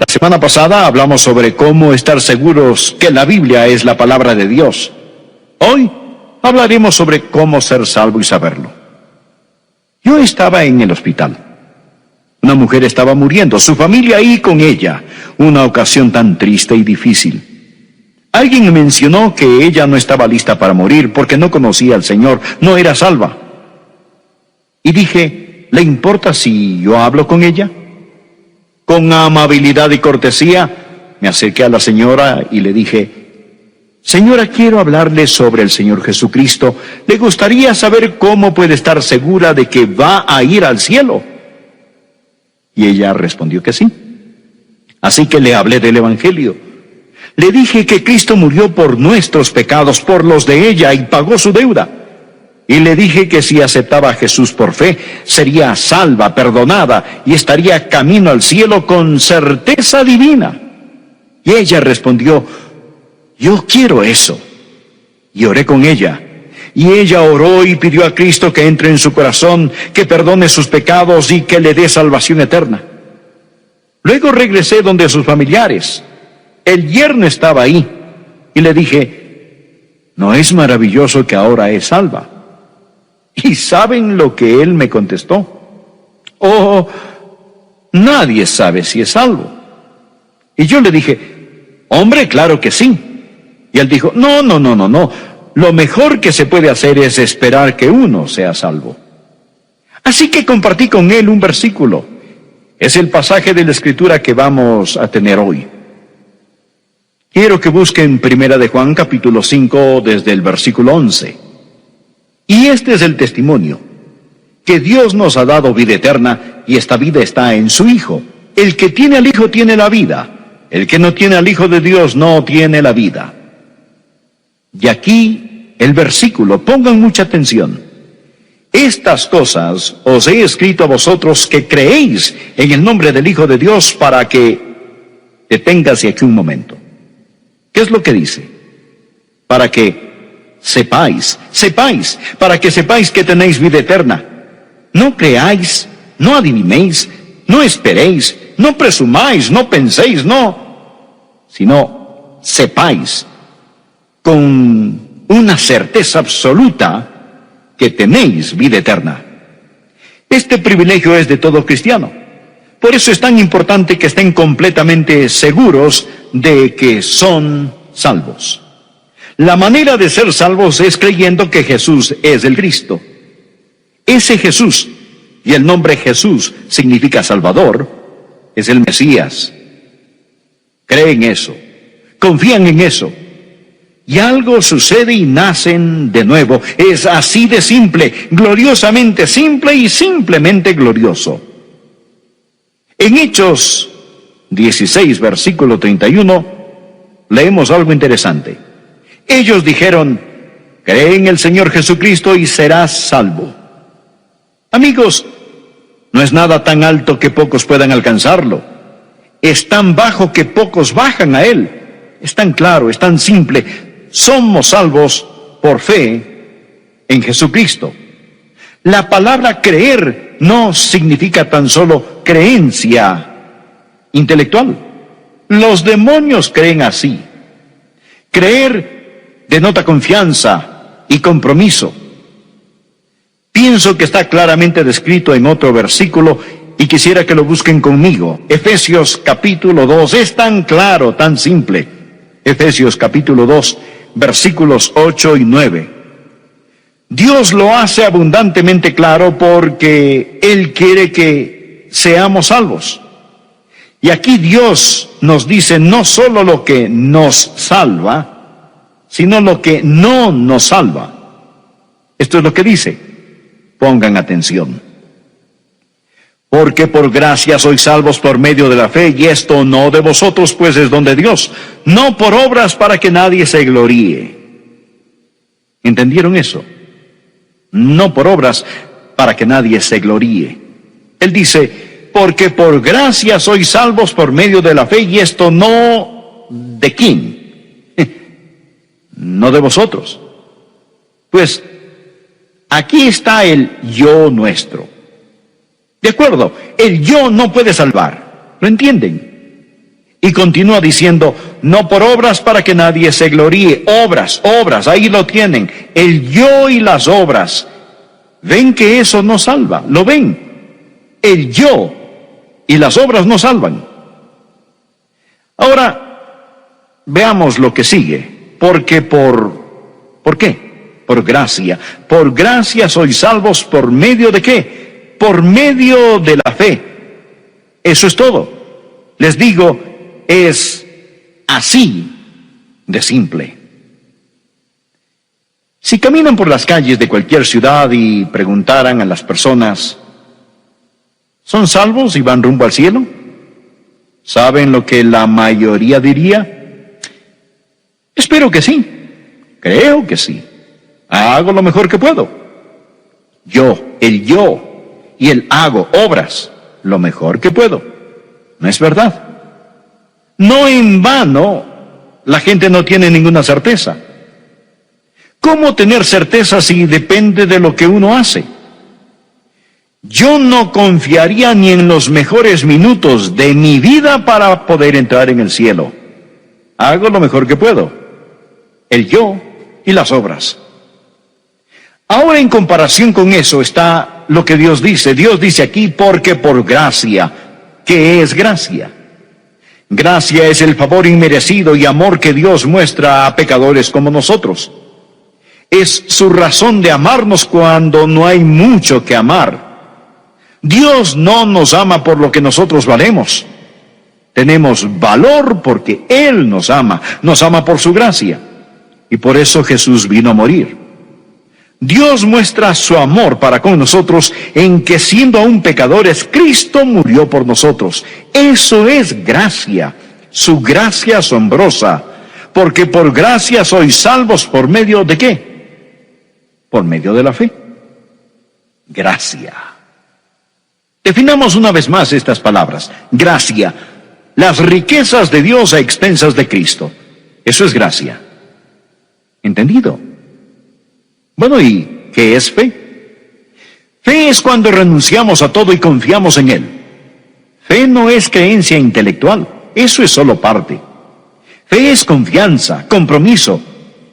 La semana pasada hablamos sobre cómo estar seguros que la Biblia es la palabra de Dios. Hoy hablaremos sobre cómo ser salvo y saberlo. Yo estaba en el hospital. Una mujer estaba muriendo, su familia ahí con ella. Una ocasión tan triste y difícil. Alguien mencionó que ella no estaba lista para morir porque no conocía al Señor, no era salva. Y dije, ¿le importa si yo hablo con ella? Con amabilidad y cortesía, me acerqué a la señora y le dije, señora, quiero hablarle sobre el Señor Jesucristo. ¿Le gustaría saber cómo puede estar segura de que va a ir al cielo? Y ella respondió que sí. Así que le hablé del Evangelio. Le dije que Cristo murió por nuestros pecados, por los de ella, y pagó su deuda. Y le dije que si aceptaba a Jesús por fe, sería salva, perdonada, y estaría camino al cielo con certeza divina. Y ella respondió, yo quiero eso. Y oré con ella. Y ella oró y pidió a Cristo que entre en su corazón, que perdone sus pecados y que le dé salvación eterna. Luego regresé donde sus familiares. El yerno estaba ahí. Y le dije, ¿no es maravilloso que ahora es salva? ¿Y saben lo que él me contestó? Oh, nadie sabe si es salvo. Y yo le dije, hombre, claro que sí. Y él dijo, no. Lo mejor que se puede hacer es esperar que uno sea salvo. Así que compartí con él un versículo. Es el pasaje de la Escritura que vamos a tener hoy. Quiero que busquen 1 de Juan capítulo 5 desde el versículo 11. Y este es el testimonio, que Dios nos ha dado vida eterna, y esta vida está en su Hijo. El que tiene al Hijo tiene la vida. El que no tiene al Hijo de Dios no tiene la vida. Y aquí el versículo, pongan mucha atención. Estas cosas os he escrito a vosotros que creéis en el nombre del Hijo de Dios, para que deténgase aquí un momento. ¿Qué es lo que dice? Para que sepáis, para que sepáis que tenéis vida eterna. No creáis, no adivinéis, no esperéis, no presumáis, no penséis, no, sino sepáis con una certeza absoluta que tenéis vida eterna. Este privilegio es de todo cristiano. Por eso es tan importante que estén completamente seguros de que son salvos. La manera de ser salvos es creyendo que Jesús es el Cristo. Ese Jesús, y el nombre Jesús significa Salvador, es el Mesías. Creen eso, confían en eso, y algo sucede y nacen de nuevo. Es así de simple, gloriosamente simple y simplemente glorioso. En Hechos 16, versículo 31, leemos algo interesante. Ellos dijeron, cree en el Señor Jesucristo y serás salvo. Amigos, no es nada tan alto que pocos puedan alcanzarlo. Es tan bajo que pocos bajan a él. Es tan claro, es tan simple. Somos salvos por fe en Jesucristo. La palabra creer no significa tan solo creencia intelectual. Los demonios creen así. Creer denota confianza y compromiso. Pienso que está claramente descrito en otro versículo y quisiera que lo busquen conmigo. Efesios capítulo 2, es tan claro, tan simple. Efesios capítulo 2, versículos 8 y 9. Dios lo hace abundantemente claro porque Él quiere que seamos salvos. Y aquí Dios nos dice no solo lo que nos salva, sino lo que no nos salva. Esto es lo que dice. Pongan atención. Porque por gracia sois salvos por medio de la fe, y esto no de vosotros, pues es don de Dios, no por obras para que nadie se gloríe. ¿Entendieron eso? No por obras para que nadie se gloríe. Él dice, porque por gracia sois salvos por medio de la fe, y esto no de quién, no de vosotros. Pues aquí está el yo nuestro. De acuerdo, el yo no puede salvar. ¿Lo entienden? Y continúa diciendo, no por obras para que nadie se gloríe. Obras, ahí lo tienen. El yo y las obras. ¿Ven que eso no salva? ¿Lo ven? El yo y las obras no salvan. Ahora, veamos lo que sigue. Porque ¿por qué? Por gracia. Por gracia sois salvos por medio de ¿qué? Por medio de la fe. Eso es todo. Les digo, es así de simple. Si caminan por las calles de cualquier ciudad y preguntaran a las personas, ¿son salvos y van rumbo al cielo? ¿Saben lo que la mayoría diría? Espero que sí. Creo que sí. Hago lo mejor que puedo. El yo, y el hago, obras, lo mejor que puedo. ¿No es verdad? No en vano, la gente no tiene ninguna certeza. ¿Cómo tener certeza si depende de lo que uno hace? Yo no confiaría ni en los mejores minutos de mi vida para poder entrar en el cielo. Hago lo mejor que puedo. El yo y las obras. Ahora, en comparación con eso está lo que Dios dice. Dios dice aquí, porque por gracia. ¿Qué es gracia? Gracia es el favor inmerecido y amor que Dios muestra a pecadores como nosotros. Es su razón de amarnos cuando no hay mucho que amar. Dios no nos ama por lo que nosotros valemos. Tenemos valor porque Él nos ama por su gracia. Y por eso Jesús vino a morir. Dios muestra su amor para con nosotros en que siendo aún pecadores, Cristo murió por nosotros. Eso es gracia, su gracia asombrosa. Porque por gracia sois salvos por medio de ¿qué? Por medio de la fe. Gracia. Definamos una vez más estas palabras. Gracia. Las riquezas de Dios a expensas de Cristo. Eso es gracia. ¿Entendido? Bueno, ¿y qué es fe? Fe es cuando renunciamos a todo y confiamos en Él. Fe no es creencia intelectual. Eso es solo parte. Fe es confianza, compromiso.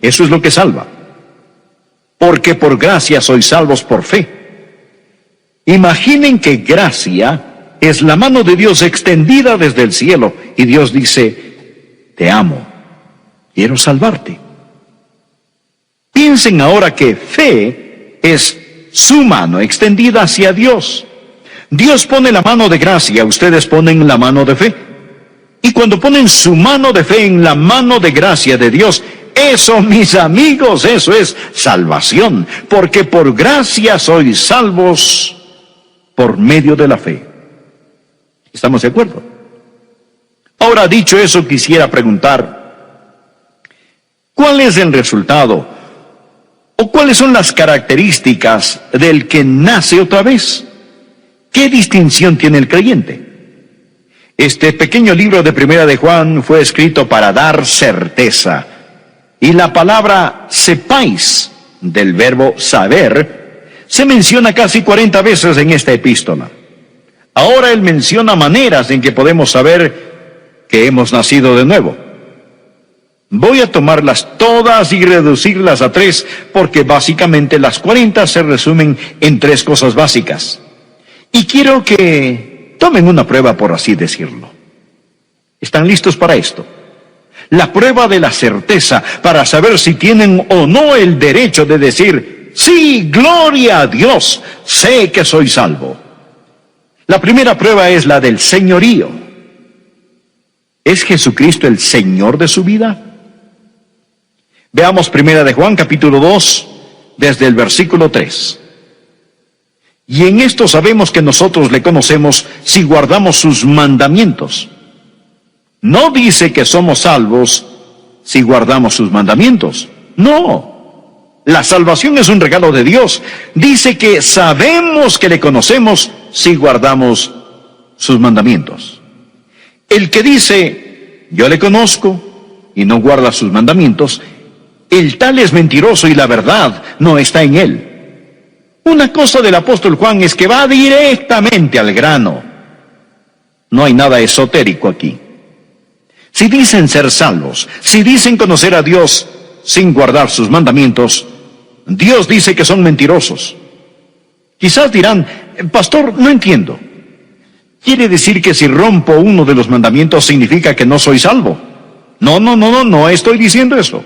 Eso es lo que salva. Porque por gracia sois salvos por fe. Imaginen que gracia es la mano de Dios extendida desde el cielo y Dios dice, te amo, quiero salvarte. Piensen ahora que fe es su mano extendida hacia Dios. Dios pone la mano de gracia, ustedes ponen la mano de fe. Y cuando ponen su mano de fe en la mano de gracia de Dios, eso, mis amigos, eso es salvación. Porque por gracia sois salvos por medio de la fe. ¿Estamos de acuerdo? Ahora, dicho eso, quisiera preguntar, ¿cuál es el resultado? ¿O cuáles son las características del que nace otra vez? ¿Qué distinción tiene el creyente? Este pequeño libro de Primera de Juan fue escrito para dar certeza. Y la palabra sepáis, del verbo saber, se menciona casi 40 veces en esta epístola. Ahora él menciona maneras en que podemos saber que hemos nacido de nuevo. Voy a tomarlas todas y reducirlas a 3, porque básicamente las 40 se resumen en 3 cosas básicas. Y quiero que tomen una prueba, por así decirlo. ¿Están listos para esto? La prueba de la certeza para saber si tienen o no el derecho de decir, sí, gloria a Dios, sé que soy salvo. La primera prueba es la del señorío. ¿Es Jesucristo el Señor de su vida? Veamos Primera de Juan, capítulo 2, desde el versículo 3. Y en esto sabemos que nosotros le conocemos si guardamos sus mandamientos. No dice que somos salvos si guardamos sus mandamientos. No. La salvación es un regalo de Dios. Dice que sabemos que le conocemos si guardamos sus mandamientos. El que dice, yo le conozco y no guarda sus mandamientos, el tal es mentiroso y la verdad no está en él. Una cosa del apóstol Juan es que va directamente al grano. No hay nada esotérico aquí. Si dicen ser salvos, si dicen conocer a Dios sin guardar sus mandamientos, Dios dice que son mentirosos. Quizás dirán, pastor, no entiendo. ¿Quiere decir que si rompo uno de los mandamientos significa que no soy salvo? No estoy diciendo eso.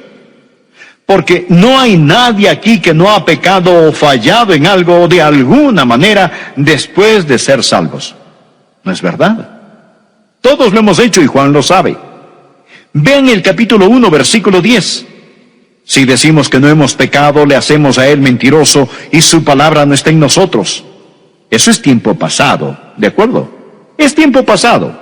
Porque no hay nadie aquí que no ha pecado o fallado en algo de alguna manera después de ser salvos. ¿No es verdad? Todos lo hemos hecho y Juan lo sabe. Vean el capítulo 1, versículo 10. Si decimos que no hemos pecado, le hacemos a él mentiroso y su palabra no está en nosotros. Eso es tiempo pasado, ¿de acuerdo? Es tiempo pasado.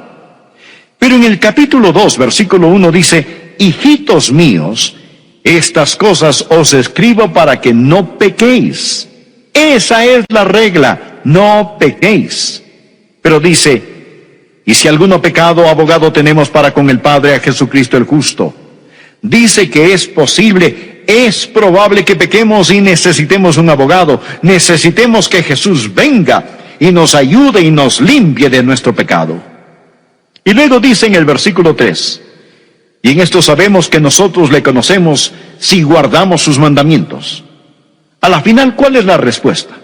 Pero en el capítulo 2, versículo 1 dice, hijitos míos, estas cosas os escribo para que no pequéis. Esa es la regla, no pequéis. Pero dice, y si alguno pecado, abogado tenemos para con el Padre, a Jesucristo el justo. Dice que es posible, es probable que pequemos y necesitemos un abogado. Necesitemos que Jesús venga y nos ayude y nos limpie de nuestro pecado. Y luego dice en el versículo 3, y en esto sabemos que nosotros le conocemos si guardamos sus mandamientos. A la final, ¿cuál es la respuesta?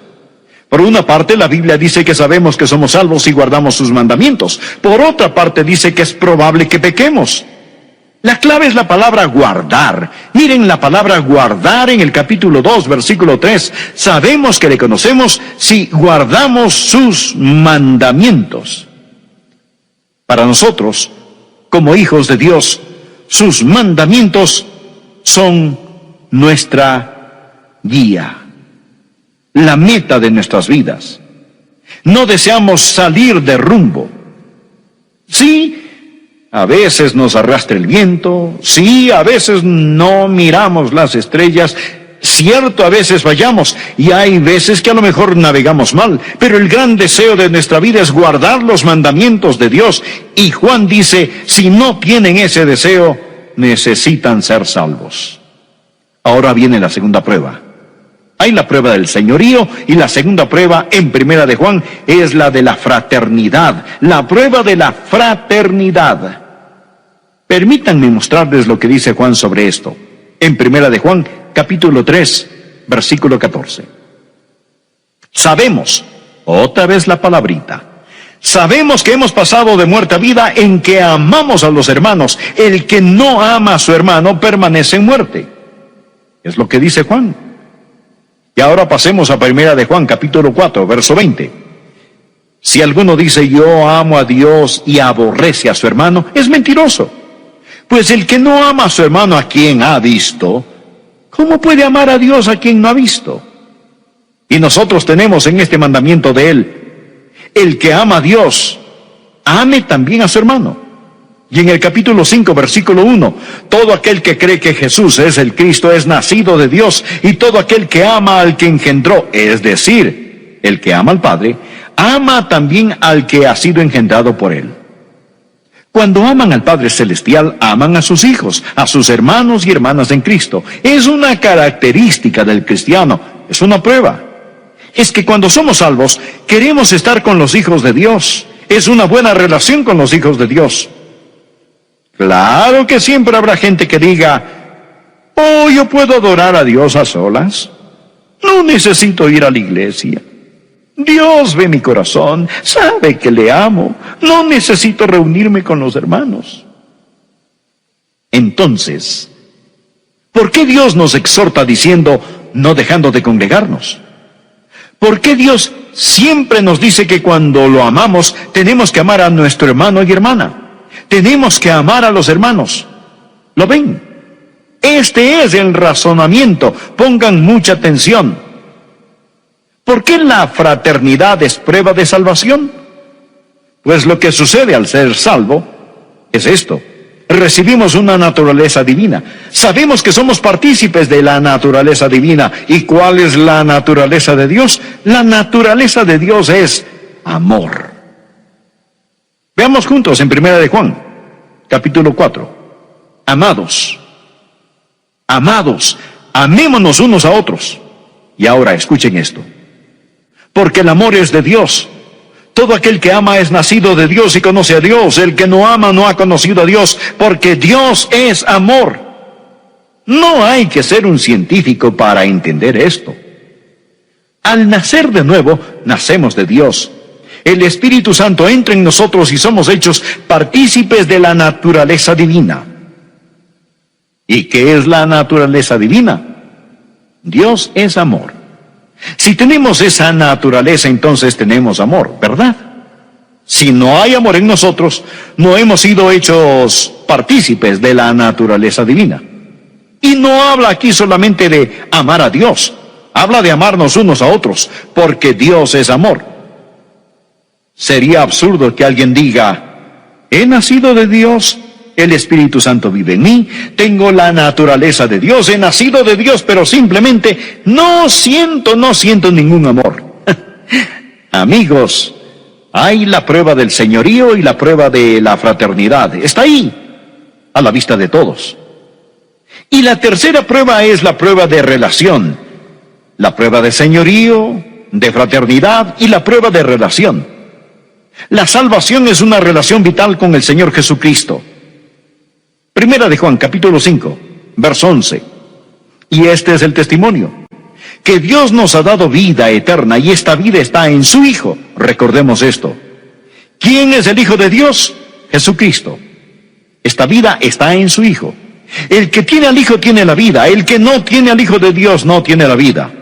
Por una parte, la Biblia dice que sabemos que somos salvos si guardamos sus mandamientos. Por otra parte, dice que es probable que pequemos. La clave es la palabra guardar. Miren la palabra guardar en el capítulo 2, versículo 3. Sabemos que le conocemos si guardamos sus mandamientos. Para nosotros, como hijos de Dios, sus mandamientos son nuestra guía, la meta de nuestras vidas. No deseamos salir de rumbo. Sí, a veces nos arrastra el viento, sí, a veces no miramos las estrellas, cierto, a veces fallamos, y hay veces que a lo mejor navegamos mal, pero el gran deseo de nuestra vida es guardar los mandamientos de Dios, y Juan dice, si no tienen ese deseo, necesitan ser salvos. Ahora viene la segunda prueba. Hay la prueba del señorío y la segunda prueba en Primera de Juan es la de la fraternidad. La prueba de la fraternidad. Permítanme mostrarles lo que dice Juan sobre esto. En Primera de Juan, capítulo 3, versículo 14. Sabemos, otra vez la palabrita, sabemos que hemos pasado de muerte a vida en que amamos a los hermanos. El que no ama a su hermano permanece en muerte. Es lo que dice Juan. Y ahora pasemos a Primera de Juan, capítulo 4, verso 20. Si alguno dice yo amo a Dios y aborrece a su hermano, es mentiroso. Pues el que no ama a su hermano a quien ha visto, ¿cómo puede amar a Dios a quien no ha visto? Y nosotros tenemos en este mandamiento de él, el que ama a Dios, ame también a su hermano. Y en el capítulo 5, versículo 1, todo aquel que cree que Jesús es el Cristo es nacido de Dios, y todo aquel que ama al que engendró, es decir, el que ama al Padre, ama también al que ha sido engendrado por él. Cuando aman al Padre Celestial, aman a sus hijos, a sus hermanos y hermanas en Cristo. Es una característica del cristiano, es una prueba. Es que cuando somos salvos, queremos estar con los hijos de Dios. Es una buena relación con los hijos de Dios. Claro que siempre habrá gente que diga, oh, yo puedo adorar a Dios a solas. No necesito ir a la iglesia. Dios ve mi corazón, sabe que le amo. No necesito reunirme con los hermanos. Entonces, ¿por qué Dios nos exhorta diciendo, no dejando de congregarnos? ¿Por qué Dios siempre nos dice que cuando lo amamos, tenemos que amar a nuestro hermano y hermana? Tenemos que amar a los hermanos. ¿Lo ven? Este es el razonamiento. Pongan mucha atención. ¿Por qué la fraternidad es prueba de salvación? Pues lo que sucede al ser salvo es esto. Recibimos una naturaleza divina. Sabemos que somos partícipes de la naturaleza divina. ¿Y cuál es la naturaleza de Dios? La naturaleza de Dios es amor. Veamos juntos en Primera de Juan, capítulo 4. Amados, amémonos unos a otros. Y ahora escuchen esto. Porque el amor es de Dios. Todo aquel que ama es nacido de Dios y conoce a Dios. El que no ama no ha conocido a Dios, porque Dios es amor. No hay que ser un científico para entender esto. Al nacer de nuevo, nacemos de Dios. El Espíritu Santo entra en nosotros y somos hechos partícipes de la naturaleza divina. ¿Y qué es la naturaleza divina? Dios es amor. Si tenemos esa naturaleza, entonces tenemos amor, ¿verdad? Si no hay amor en nosotros, no hemos sido hechos partícipes de la naturaleza divina. Y no habla aquí solamente de amar a Dios, habla de amarnos unos a otros, porque Dios es amor. Sería absurdo que alguien diga, he nacido de Dios, el Espíritu Santo vive en mí, tengo la naturaleza de Dios, he nacido de Dios, pero simplemente no siento ningún amor. Amigos, hay la prueba del señorío y la prueba de la fraternidad. Está ahí, a la vista de todos. Y la tercera prueba es la prueba de relación. La prueba de señorío, de fraternidad y la prueba de relación. La salvación es una relación vital con el Señor Jesucristo. Primera de Juan, capítulo 5, verso 11. Y este es el testimonio, que Dios nos ha dado vida eterna, y esta vida está en su Hijo. Recordemos esto. ¿Quién es el Hijo de Dios? Jesucristo. Esta vida está en su Hijo. El que tiene al Hijo tiene la vida. El que no tiene al Hijo de Dios no tiene la vida.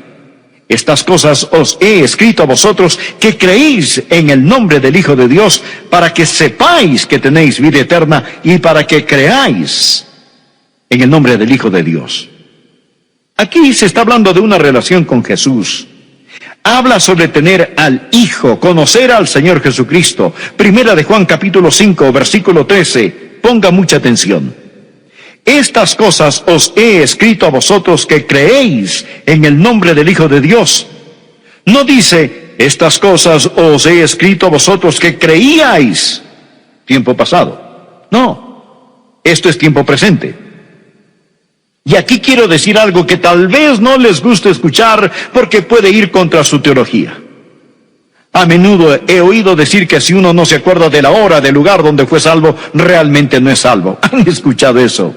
Estas cosas os he escrito a vosotros que creéis en el nombre del Hijo de Dios, para que sepáis que tenéis vida eterna y para que creáis en el nombre del Hijo de Dios. Aquí se está hablando de una relación con Jesús. Habla sobre tener al Hijo, conocer al Señor Jesucristo. Primera de Juan capítulo 5, versículo 13. Ponga mucha atención. Estas cosas os he escrito a vosotros que creéis en el nombre del Hijo de Dios. No dice, estas cosas os he escrito a vosotros que creíais, tiempo pasado. No, esto es tiempo presente. Y aquí quiero decir algo que tal vez no les guste escuchar porque puede ir contra su teología. A menudo he oído decir que si uno no se acuerda de la hora, del lugar donde fue salvo, realmente no es salvo. ¿Han escuchado eso?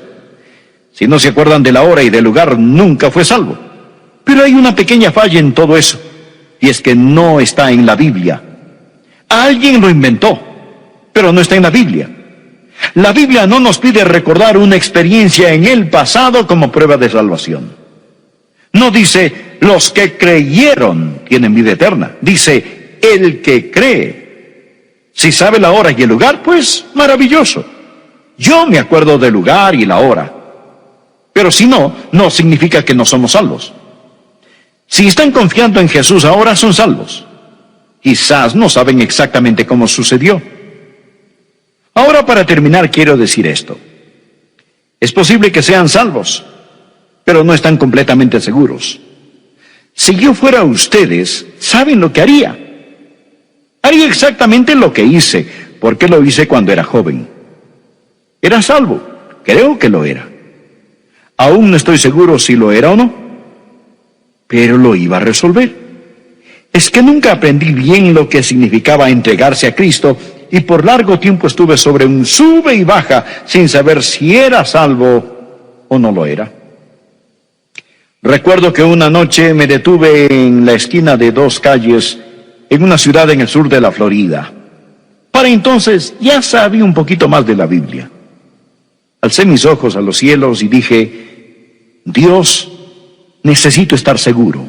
Si no se acuerdan de la hora y del lugar, nunca fue salvo. Pero hay una pequeña falla en todo eso, y es que no está en la Biblia. Alguien lo inventó, pero no está en la Biblia. La Biblia no nos pide recordar una experiencia en el pasado como prueba de salvación. No dice, los que creyeron tienen vida eterna. Dice, el que cree. Si sabe la hora y el lugar, pues maravilloso. Yo me acuerdo del lugar y la hora. Pero si no, no significa que no somos salvos. Si están confiando en Jesús ahora, son salvos. Quizás no saben exactamente cómo sucedió. Ahora, para terminar, quiero decir esto. Es posible que sean salvos, pero no están completamente seguros. Si yo fuera ustedes, ¿saben lo que haría? Haría exactamente lo que hice, porque lo hice cuando era joven. Era salvo, creo que lo era. Aún no estoy seguro si lo era o no, pero lo iba a resolver. Es que nunca aprendí bien lo que significaba entregarse a Cristo, y por largo tiempo estuve sobre un sube y baja sin saber si era salvo o no lo era. Recuerdo que una noche me detuve en la esquina de dos calles en una ciudad en el sur de la Florida. Para entonces ya sabía un poquito más de la Biblia. Alcé mis ojos a los cielos y dije, Dios, necesito estar seguro.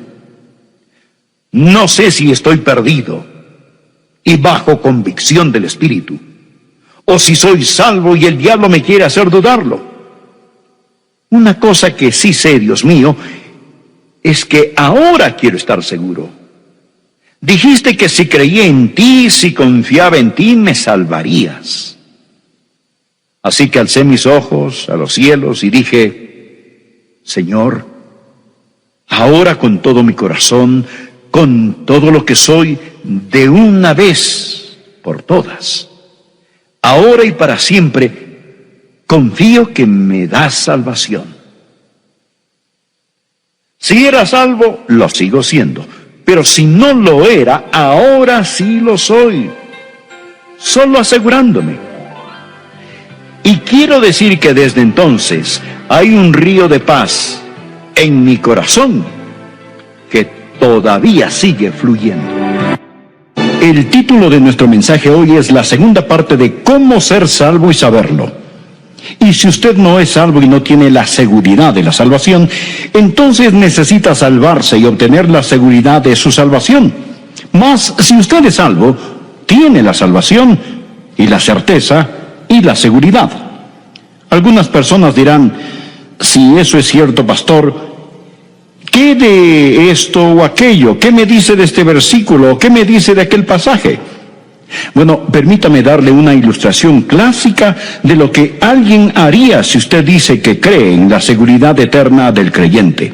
No sé si estoy perdido y bajo convicción del Espíritu, o si soy salvo y el diablo me quiere hacer dudarlo. Una cosa que sí sé, Dios mío, es que ahora quiero estar seguro. Dijiste que si creía en ti, si confiaba en ti, me salvarías. Así que alcé mis ojos a los cielos y dije, Señor, ahora con todo mi corazón, con todo lo que soy, de una vez por todas, ahora y para siempre, confío que me das salvación. Si era salvo, lo sigo siendo, pero si no lo era, ahora sí lo soy. Solo asegurándome. Y quiero decir que desde entonces hay un río de paz en mi corazón que todavía sigue fluyendo. El título de nuestro mensaje hoy es la segunda parte de cómo ser salvo y saberlo. Y si usted no es salvo y no tiene la seguridad de la salvación, entonces necesita salvarse y obtener la seguridad de su salvación. Mas si usted es salvo, tiene la salvación y la certeza y la seguridad. Algunas personas dirán, si eso es cierto, pastor, ¿qué de esto o aquello? ¿Qué me dice de este versículo? ¿Qué me dice de aquel pasaje? Bueno, permítame darle una ilustración clásica de lo que alguien haría si usted dice que cree en la seguridad eterna del creyente.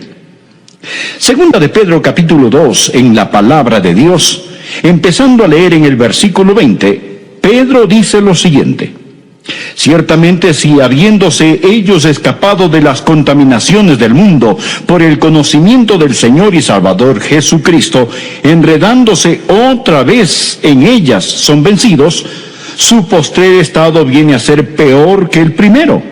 Segunda de Pedro capítulo 2, en la palabra de Dios, empezando a leer en el versículo 20, Pedro dice lo siguiente: ciertamente si habiéndose ellos escapado de las contaminaciones del mundo por el conocimiento del Señor y Salvador Jesucristo, enredándose otra vez en ellas son vencidos, su postrer estado viene a ser peor que el primero.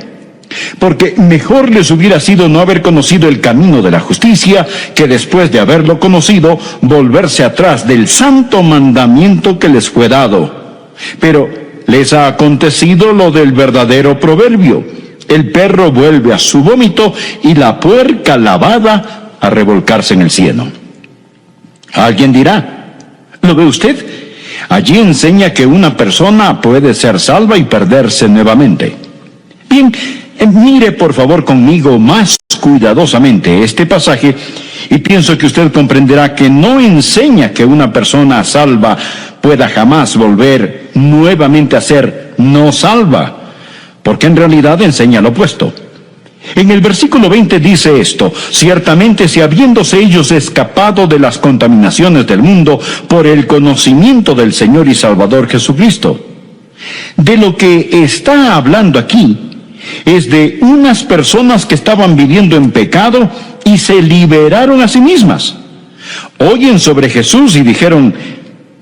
Porque mejor les hubiera sido no haber conocido el camino de la justicia, que después de haberlo conocido, volverse atrás del santo mandamiento que les fue dado. Pero les ha acontecido lo del verdadero proverbio: el perro vuelve a su vómito y la puerca lavada a revolcarse en el cieno. Alguien dirá, ¿lo ve usted? Allí enseña que una persona puede ser salva y perderse nuevamente. Bien, mire por favor conmigo más cuidadosamente este pasaje y pienso que usted comprenderá que no enseña que una persona salva pueda jamás volver nuevamente a ser no salva, porque en realidad enseña lo opuesto. En el versículo 20 dice esto: ciertamente si habiéndose ellos escapado de las contaminaciones del mundo por el conocimiento del Señor y Salvador Jesucristo. De lo que está hablando aquí es de unas personas que estaban viviendo en pecado y se liberaron a sí mismas. Oyen sobre Jesús y dijeron,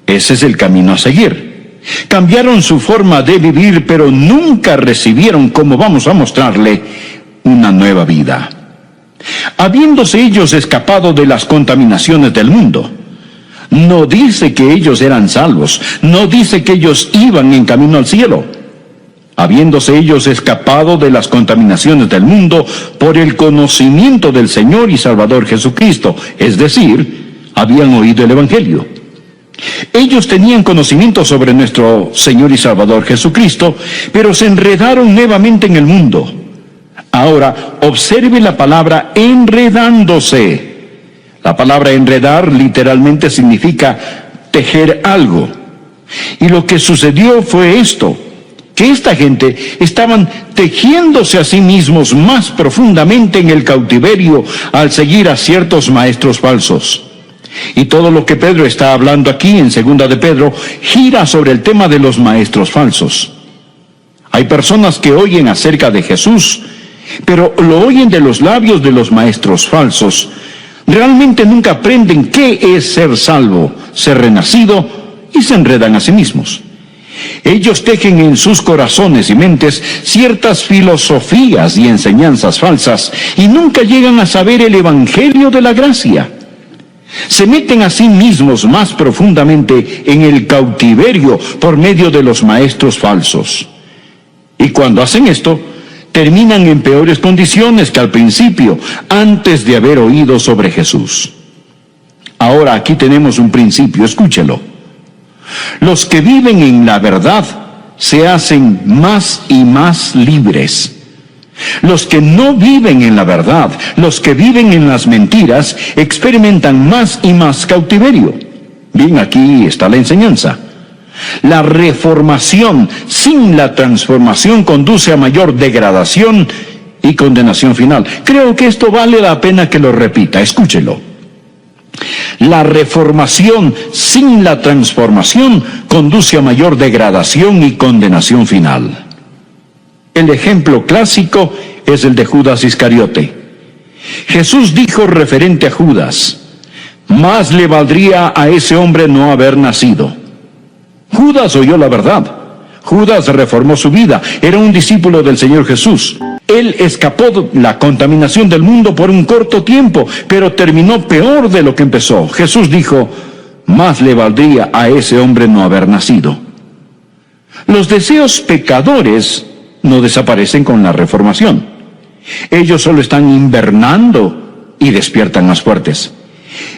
ese es el camino a seguir. Cambiaron su forma de vivir, pero nunca recibieron, como vamos a mostrarle, una nueva vida. Habiéndose ellos escapado de las contaminaciones del mundo, no dice que ellos eran salvos, no dice que ellos iban en camino al cielo. Habiéndose ellos escapado de las contaminaciones del mundo por el conocimiento del Señor y Salvador Jesucristo, es decir, habían oído el Evangelio. Ellos tenían conocimiento sobre nuestro Señor y Salvador Jesucristo, pero se enredaron nuevamente en el mundo. Ahora, observe la palabra enredándose. La palabra enredar literalmente significa tejer algo. Y lo que sucedió fue esto: que esta gente estaban tejiéndose a sí mismos más profundamente en el cautiverio al seguir a ciertos maestros falsos. Y todo lo que Pedro está hablando aquí en Segunda de Pedro gira sobre el tema de los maestros falsos. Hay personas que oyen acerca de Jesús, pero lo oyen de los labios de los maestros falsos. Realmente nunca aprenden qué es ser salvo, ser renacido, y se enredan a sí mismos. Ellos tejen en sus corazones y mentes ciertas filosofías y enseñanzas falsas y nunca llegan a saber el Evangelio de la gracia. Se meten a sí mismos más profundamente en el cautiverio por medio de los maestros falsos. Y cuando hacen esto, terminan en peores condiciones que al principio, antes de haber oído sobre Jesús. Ahora aquí tenemos un principio, escúchelo. Los que viven en la verdad se hacen más y más libres. Los que no viven en la verdad, los que viven en las mentiras, experimentan más y más cautiverio. Bien, aquí está la enseñanza. La reformación sin la transformación conduce a mayor degradación y condenación final. Creo que esto vale la pena que lo repita, escúchelo. La reformación sin la transformación conduce a mayor degradación y condenación final. El ejemplo clásico es el de Judas Iscariote. Jesús dijo referente a Judas: más le valdría a ese hombre no haber nacido. Judas oyó la verdad. Judas reformó su vida. Era un discípulo del Señor Jesús. Él escapó de la contaminación del mundo por un corto tiempo, pero terminó peor de lo que empezó. Jesús dijo, más le valdría a ese hombre no haber nacido. Los deseos pecadores no desaparecen con la reformación. Ellos solo están invernando y despiertan más fuertes.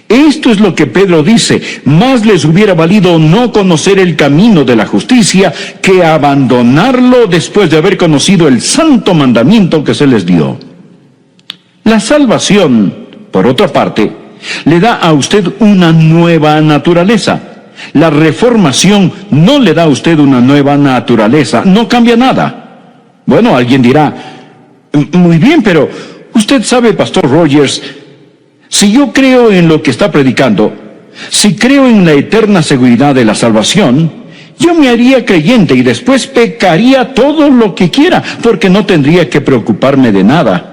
Esto es lo que Pedro dice, más les hubiera valido no conocer el camino de la justicia que abandonarlo después de haber conocido el santo mandamiento que se les dio. La salvación, por otra parte, le da a usted una nueva naturaleza. La reformación no le da a usted una nueva naturaleza, no cambia nada. Bueno, alguien dirá, muy bien, pero usted sabe, Pastor Rogers, si yo creo en lo que está predicando, si creo en la eterna seguridad de la salvación, yo me haría creyente y después pecaría todo lo que quiera, porque no tendría que preocuparme de nada.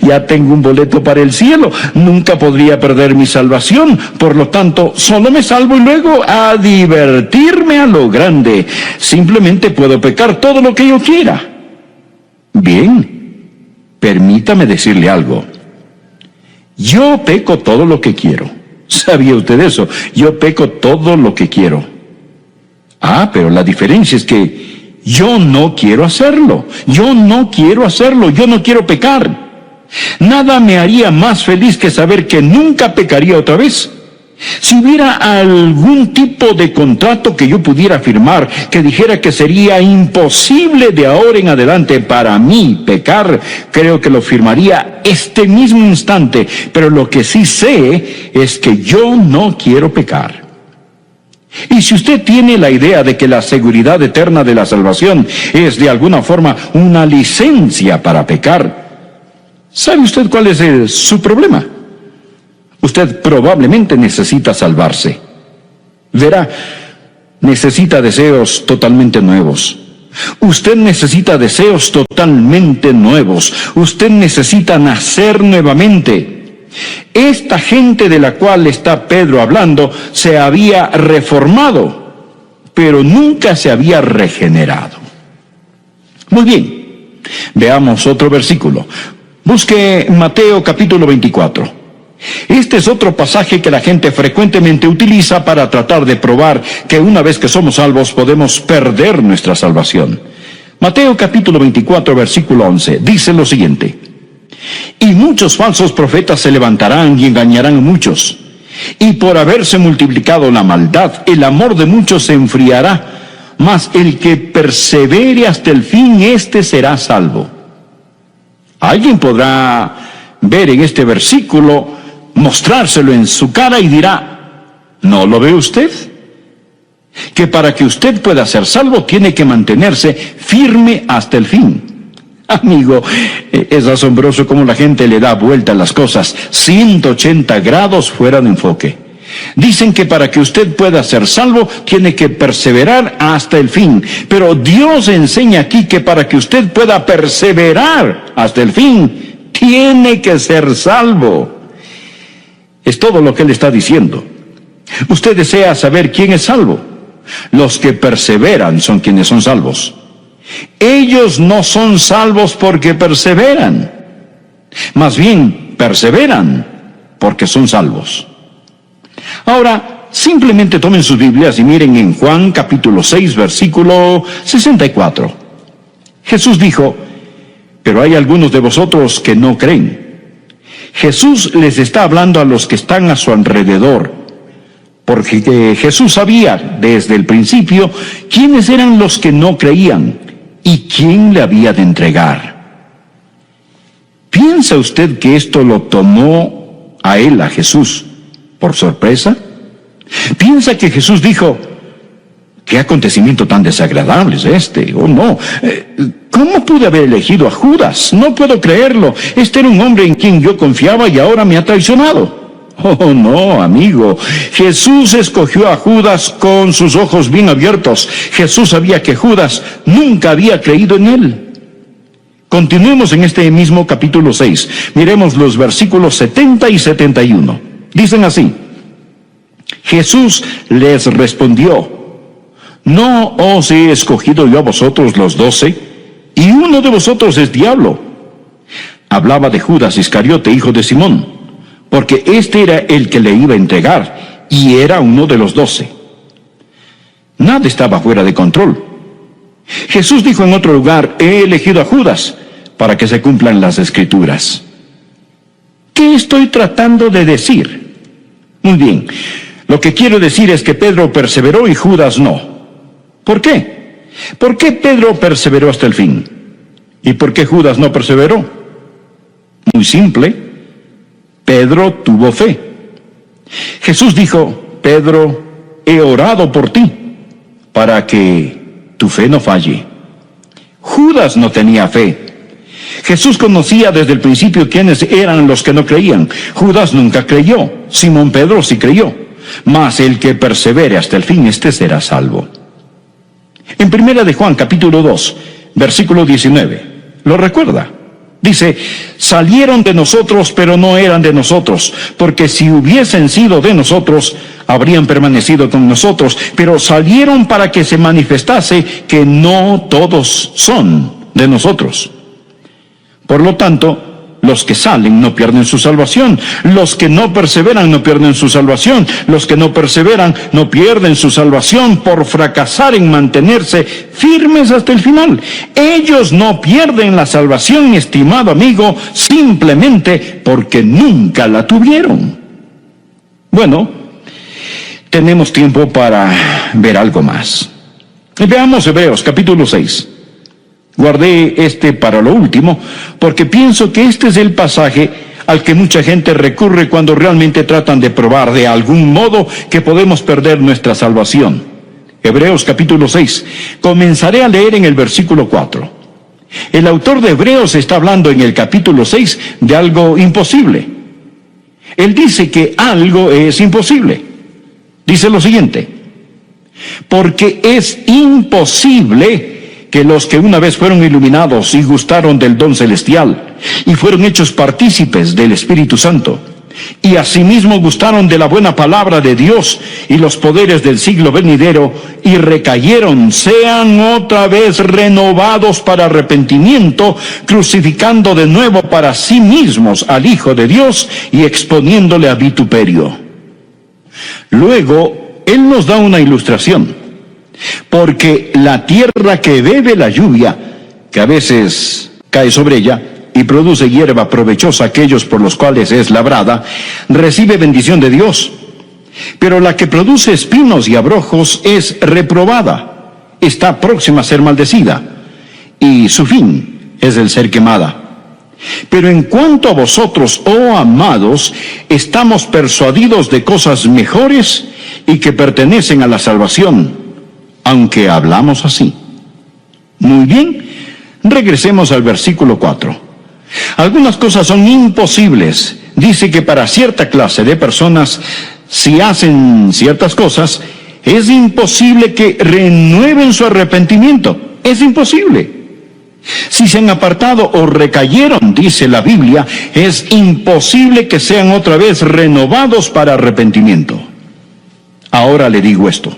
Ya tengo un boleto para el cielo, nunca podría perder mi salvación, por lo tanto, solo me salvo y luego a divertirme a lo grande. Simplemente puedo pecar todo lo que yo quiera. Bien, permítame decirle algo. Yo peco todo lo que quiero. ¿Sabía usted eso? Yo peco todo lo que quiero. Pero la diferencia es que yo no quiero hacerlo. Yo no quiero hacerlo. Yo no quiero pecar. Nada me haría más feliz que saber que nunca pecaría otra vez. Si hubiera algún tipo de contrato que yo pudiera firmar que dijera que sería imposible de ahora en adelante para mí pecar, creo que lo firmaría este mismo instante, pero lo que sí sé es que yo no quiero pecar. Y si usted tiene la idea de que la seguridad eterna de la salvación es de alguna forma una licencia para pecar, ¿sabe usted cuál es su problema? Usted probablemente necesita salvarse. Verá, necesita deseos totalmente nuevos. Usted necesita deseos totalmente nuevos. Usted necesita nacer nuevamente. Esta gente de la cual está Pedro hablando se había reformado, pero nunca se había regenerado. Muy bien, veamos otro versículo. Busque Mateo capítulo 24. Este es otro pasaje que la gente frecuentemente utiliza para tratar de probar que una vez que somos salvos podemos perder nuestra salvación. Mateo capítulo 24, versículo 11, dice lo siguiente: y muchos falsos profetas se levantarán y engañarán a muchos, y por haberse multiplicado la maldad, el amor de muchos se enfriará, mas el que persevere hasta el fin, éste será salvo. Alguien podrá ver en este versículo, mostrárselo en su cara y dirá, ¿no lo ve usted? Que para que usted pueda ser salvo tiene que mantenerse firme hasta el fin. Amigo, es asombroso cómo la gente le da vuelta a las cosas 180 grados fuera de enfoque. Dicen que para que usted pueda ser salvo tiene que perseverar hasta el fin, pero Dios enseña aquí que para que usted pueda perseverar hasta el fin tiene que ser salvo. Es todo lo que él está diciendo. Usted desea saber quién es salvo. Los que perseveran son quienes son salvos. Ellos no son salvos porque perseveran. Más bien, perseveran porque son salvos. Ahora, simplemente tomen sus Biblias y miren en Juan capítulo 6, versículo 64. Jesús dijo, pero hay algunos de vosotros que no creen. Jesús les está hablando a los que están a su alrededor, porque Jesús sabía desde el principio quiénes eran los que no creían y quién le había de entregar. ¿Piensa usted que esto lo tomó a él, a Jesús, por sorpresa? ¿Piensa que Jesús dijo, qué acontecimiento tan desagradable es este? Oh no, ¿cómo pude haber elegido a Judas? No puedo creerlo. Este era un hombre en quien yo confiaba y ahora me ha traicionado. Oh no, amigo. Jesús escogió a Judas con sus ojos bien abiertos. Jesús sabía que Judas nunca había creído en él. Continuemos en este mismo capítulo 6. Miremos los versículos 70 y 71. Dicen así: Jesús les respondió: ¿no os he escogido yo a vosotros los 12? Y uno de vosotros es diablo. Hablaba de Judas Iscariote, hijo de Simón, porque este era el que le iba a entregar, y era uno de los 12. Nada estaba fuera de control. Jesús dijo en otro lugar: he elegido a Judas para que se cumplan las Escrituras. ¿Qué estoy tratando de decir? Muy bien, lo que quiero decir es que Pedro perseveró y Judas no. ¿Por qué? ¿Por qué Pedro perseveró hasta el fin? ¿Y por qué Judas no perseveró? Muy simple: Pedro tuvo fe. Jesús dijo: Pedro, he orado por ti, para que tu fe no falle. Judas no tenía fe. Jesús conocía desde el principio quiénes eran los que no creían. Judas nunca creyó. Simón Pedro sí creyó. Mas el que persevere hasta el fin, este será salvo. En 1 de Juan, capítulo 2, versículo 19, ¿lo recuerda? Dice: salieron de nosotros, pero no eran de nosotros, porque si hubiesen sido de nosotros, habrían permanecido con nosotros, pero salieron para que se manifestase que no todos son de nosotros. Por lo tanto, los que salen no pierden su salvación. Los que no perseveran no pierden su salvación. Los que no perseveran no pierden su salvación por fracasar en mantenerse firmes hasta el final. Ellos no pierden la salvación, mi estimado amigo, simplemente porque nunca la tuvieron. Bueno, tenemos tiempo para ver algo más. Veamos Hebreos capítulo 6. Guardé este para lo último, porque pienso que este es el pasaje al que mucha gente recurre cuando realmente tratan de probar de algún modo que podemos perder nuestra salvación. Hebreos capítulo 6. Comenzaré a leer en el versículo 4. El autor de Hebreos está hablando en el capítulo 6 de algo imposible. Él dice que algo es imposible. Dice lo siguiente: porque es imposible que los que una vez fueron iluminados y gustaron del don celestial, y fueron hechos partícipes del Espíritu Santo, y asimismo gustaron de la buena palabra de Dios y los poderes del siglo venidero, y recayeron, sean otra vez renovados para arrepentimiento, crucificando de nuevo para sí mismos al Hijo de Dios y exponiéndole a vituperio. Luego, Él nos da una ilustración. Porque la tierra que bebe la lluvia, que a veces cae sobre ella y produce hierba provechosa a aquellos por los cuales es labrada, recibe bendición de Dios. Pero la que produce espinos y abrojos es reprobada, está próxima a ser maldecida, y su fin es el ser quemada. Pero en cuanto a vosotros, oh amados, estamos persuadidos de cosas mejores y que pertenecen a la salvación, aunque hablamos así. Muy bien, regresemos al versículo 4. Algunas cosas son imposibles. Dice que para cierta clase de personas, si hacen ciertas cosas, es imposible que renueven su arrepentimiento. Es imposible. Si se han apartado o recayeron, dice la Biblia, es imposible que sean otra vez renovados para arrepentimiento. Ahora le digo esto: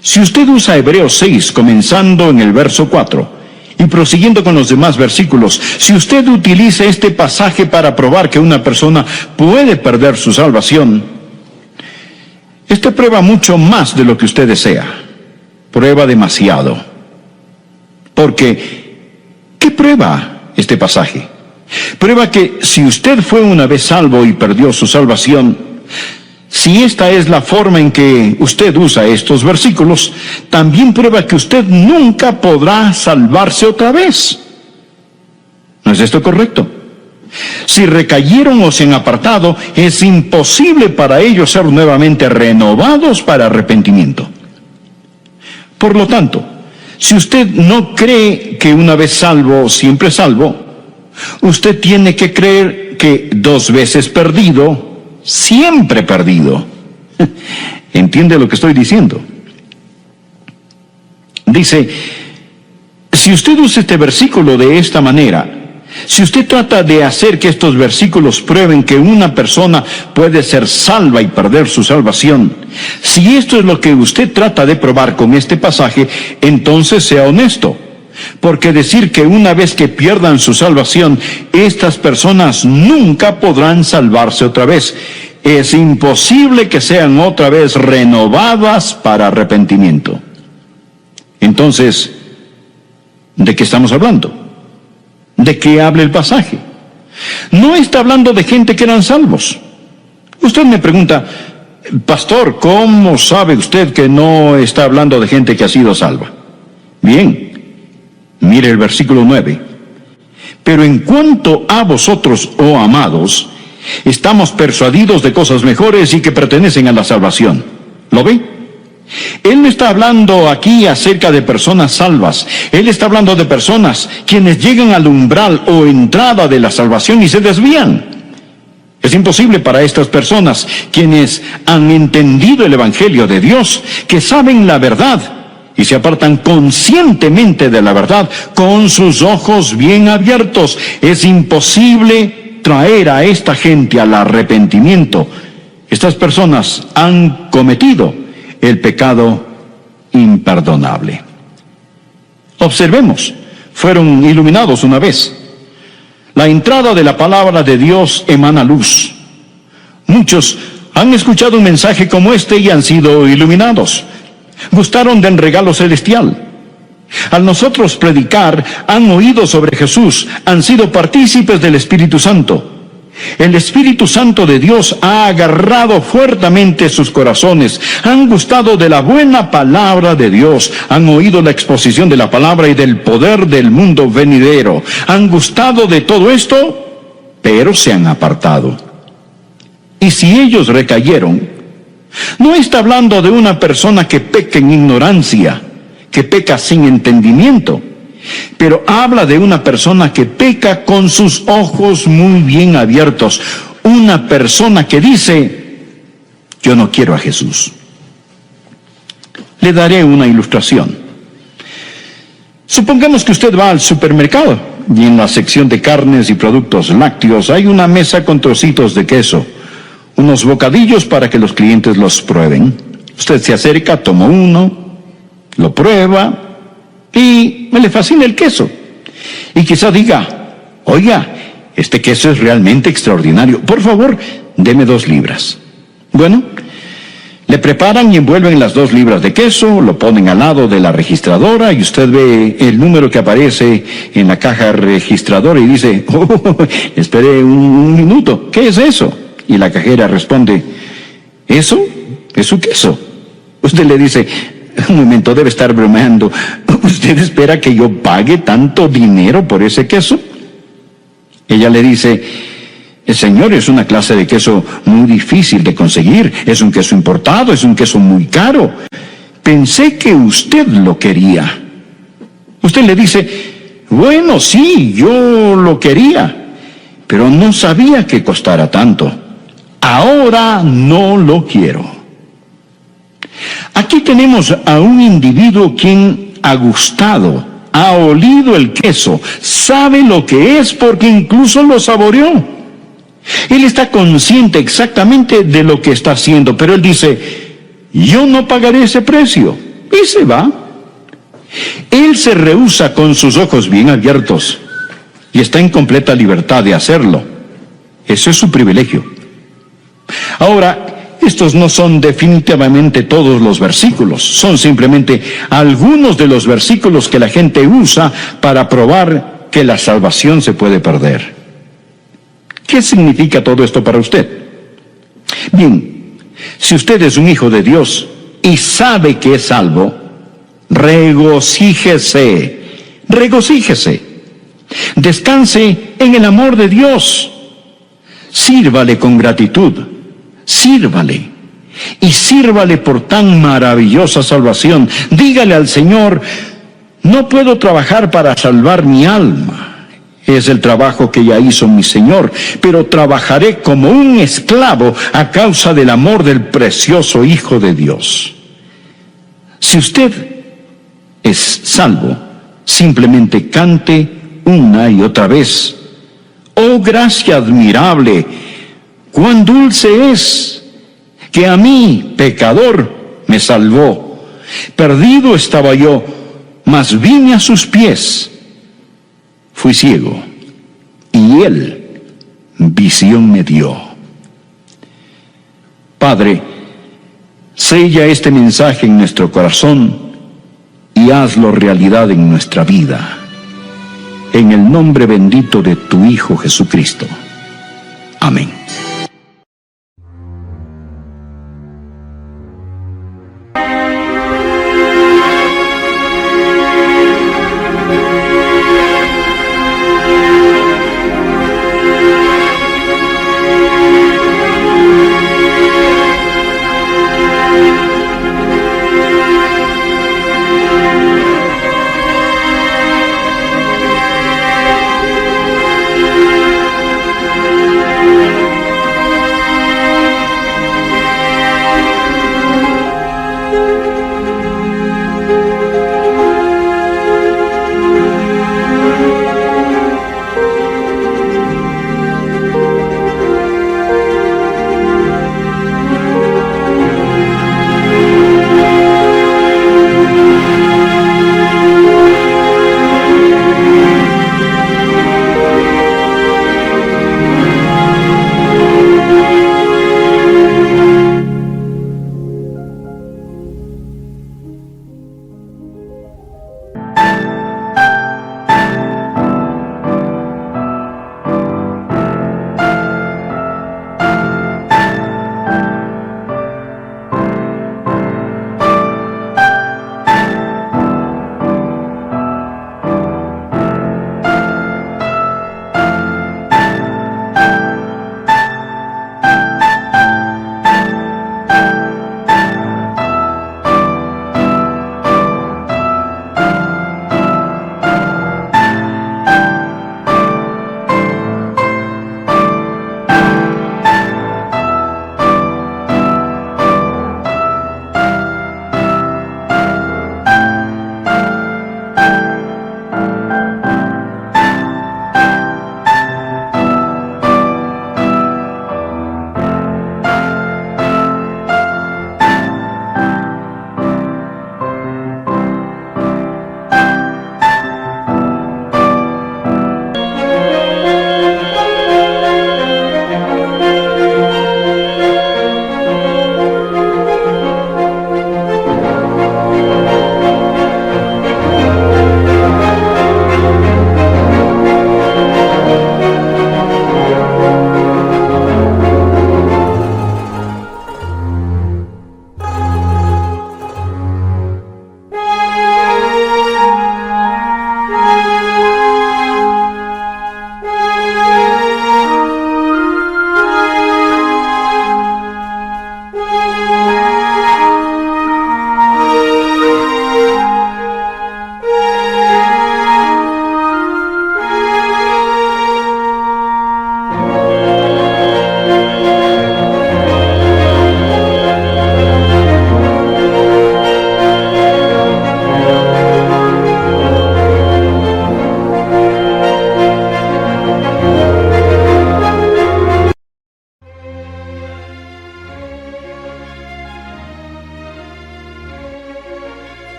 si usted usa Hebreos 6, comenzando en el verso 4, y prosiguiendo con los demás versículos, si usted utiliza este pasaje para probar que una persona puede perder su salvación, este prueba mucho más de lo que usted desea. Prueba demasiado. Porque, ¿qué prueba este pasaje? Prueba que si usted fue una vez salvo y perdió su salvación, si esta es la forma en que usted usa estos versículos, también prueba que usted nunca podrá salvarse otra vez. ¿No es esto correcto? Si recayeron o se han apartado, es imposible para ellos ser nuevamente renovados para arrepentimiento. Por lo tanto, si usted no cree que una vez salvo, siempre salvo, usted tiene que creer que 2 veces perdido, siempre perdido. ¿Entiende lo que estoy diciendo? Dice, si usted usa este versículo de esta manera, Si usted trata de hacer que estos versículos prueben que una persona puede ser salva y perder su salvación, si esto es lo que usted trata de probar con este pasaje, entonces sea honesto. Porque decir que una vez que pierdan su salvación, estas personas nunca podrán salvarse otra vez. Es imposible que sean otra vez renovadas para arrepentimiento. Entonces, ¿de qué estamos hablando? ¿De qué habla el pasaje? No está hablando de gente que eran salvos. Usted me pregunta, pastor, ¿cómo sabe usted que no está hablando de gente que ha sido salva? Bien, mire el versículo 9. Pero en cuanto a vosotros, oh amados, estamos persuadidos de cosas mejores y que pertenecen a la salvación. ¿Lo ve? Él no está hablando aquí acerca de personas salvas. Él está hablando de personas quienes llegan al umbral o entrada de la salvación y se desvían. Es imposible para estas personas, quienes han entendido el Evangelio de Dios, que saben la verdad y se apartan conscientemente de la verdad con sus ojos bien abiertos. Es imposible traer a esta gente al arrepentimiento. Estas personas han cometido el pecado imperdonable. Observemos, fueron iluminados una vez. La entrada de la palabra de Dios emana luz. Muchos han escuchado un mensaje como este y han sido iluminados. Gustaron del regalo celestial. Al nosotros predicar, han oído sobre Jesús, han sido partícipes del Espíritu Santo. El Espíritu Santo de Dios ha agarrado fuertemente sus corazones, han gustado de la buena palabra de Dios, han oído la exposición de la palabra y del poder del mundo venidero, han gustado de todo esto, pero se han apartado. Y si ellos recayeron, no está hablando de una persona que peca en ignorancia, que peca sin entendimiento, pero habla de una persona que peca con sus ojos muy bien abiertos. Una persona que dice, yo no quiero a Jesús. Le daré una ilustración. Supongamos que usted va al supermercado y en la sección de carnes y productos lácteos hay una mesa con trocitos de queso, unos bocadillos para que los clientes los prueben. Usted se acerca, toma uno, lo prueba, y me le fascina el queso. Y quizá diga, oiga, este queso es realmente extraordinario. Por favor, deme 2 libras. Bueno, le preparan y envuelven las 2 libras de queso, lo ponen al lado de la registradora y usted ve el número que aparece en la caja registradora y dice, espere un minuto, ¿qué es eso? Y la cajera responde, ¿eso? Es su queso. Usted le dice, un momento, debe estar bromeando. ¿Usted espera que yo pague tanto dinero por ese queso? Ella le dice, señor, es una clase de queso muy difícil de conseguir. Es un queso importado, es un queso muy caro. Pensé que usted lo quería. Usted le dice, bueno, sí, yo lo quería, pero no sabía que costara tanto. Ahora no lo quiero. Aquí tenemos a un individuo quien ha gustado, ha olido el queso, sabe lo que es porque incluso lo saboreó. Él está consciente exactamente de lo que está haciendo, pero él dice, yo no pagaré ese precio, y se va. Él se rehúsa con sus ojos bien abiertos y está en completa libertad de hacerlo. Ese es su privilegio. Ahora, estos no son definitivamente todos los versículos, son simplemente algunos de los versículos que la gente usa para probar que la salvación se puede perder. ¿Qué significa todo esto para usted? Bien, si usted es un hijo de Dios y sabe que es salvo, regocíjese, descanse en el amor de Dios, sírvale con gratitud. Sírvale, y sírvale por tan maravillosa salvación. Dígale al Señor, no puedo trabajar para salvar mi alma. Es el trabajo que ya hizo mi Señor, pero trabajaré como un esclavo a causa del amor del precioso Hijo de Dios. Si usted es salvo, simplemente cante una y otra vez, Oh gracia admirable, cuán dulce es, que a mí, pecador, me salvó. Perdido estaba yo, mas vine a sus pies. Fui ciego, y él visión me dio. Padre, sella este mensaje en nuestro corazón y hazlo realidad en nuestra vida. En el nombre bendito de tu Hijo Jesucristo. Amén.